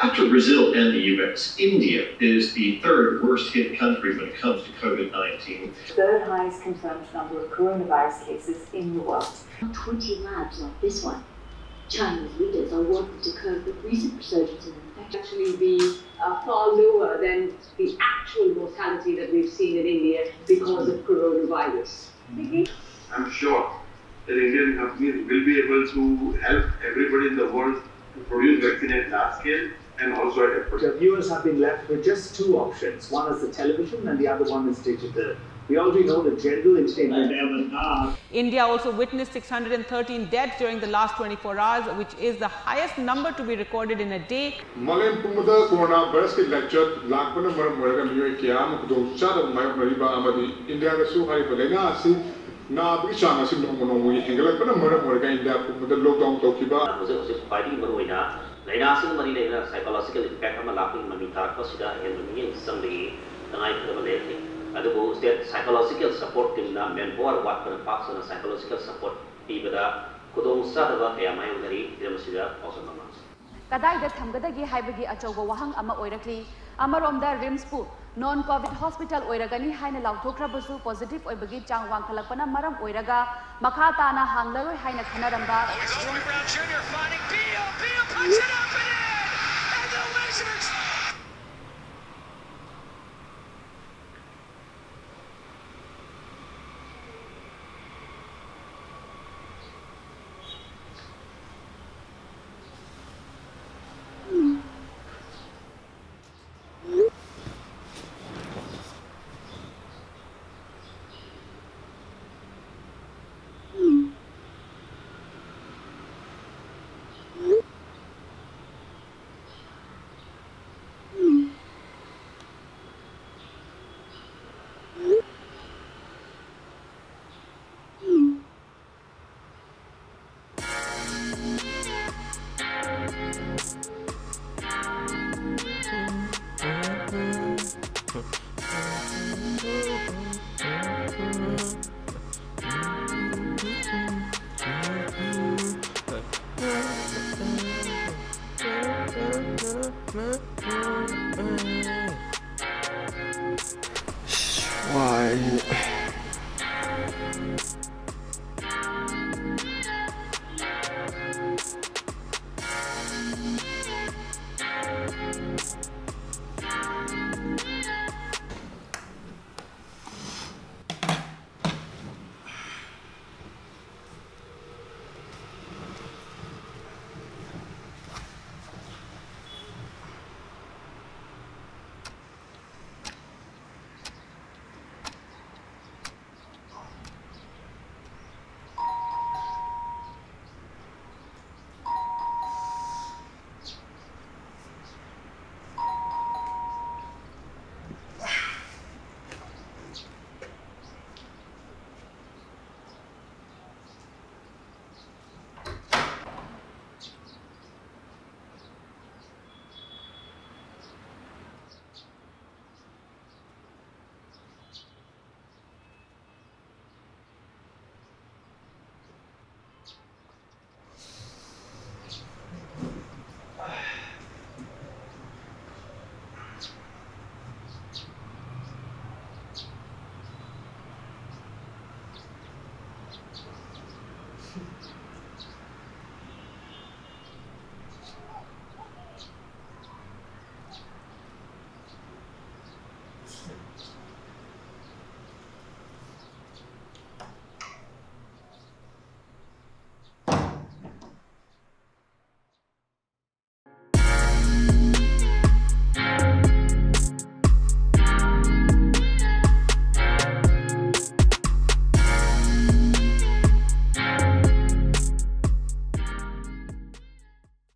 After Brazil and the US, India is the third worst hit country when it comes to COVID-19. Third highest confirmed number of coronavirus cases in the world. 20 labs like this one. Chinese leaders are working to curb the recent resurgence in infection. Actually be far lower than the actual mortality that we've seen in India because of coronavirus. I'm sure that Indian companies will be able to help everybody in the world to produce vaccine at large scale and also at a The viewers have been left with just two options. One is the television and the other one is digital. We already know the general entertainment. India also witnessed 613 deaths during the last 24 hours, which is the highest number to be recorded in a day. Manipur coronavirus lecture lakpana maram maraga miyoy kiyam kudong chada mariba amadi India ga su hari balena asi na bi changa sim no no wi hengala pana maram maraga India pumada lockdown tokiba fighting maroina laina sing mari laina psychological impact ama laping mami tarak pasida hen mami samri tangai khadama lekhi adubu state psychological support team na manpower wat pana pax na psychological support tibada kudong sadaba kaya mayu dari demasida awesome mama kadai da thamgadagi haibagi achauba wahang ama oirakli amaromda rims pu non covid hospital oiragani haina lauthokrabasu positive oibagi chang wangkhalakpana maram oiraga makha tana hanglaroi haina khanaramba Brown Jr. finding Pio punts it up and in, and the Wizards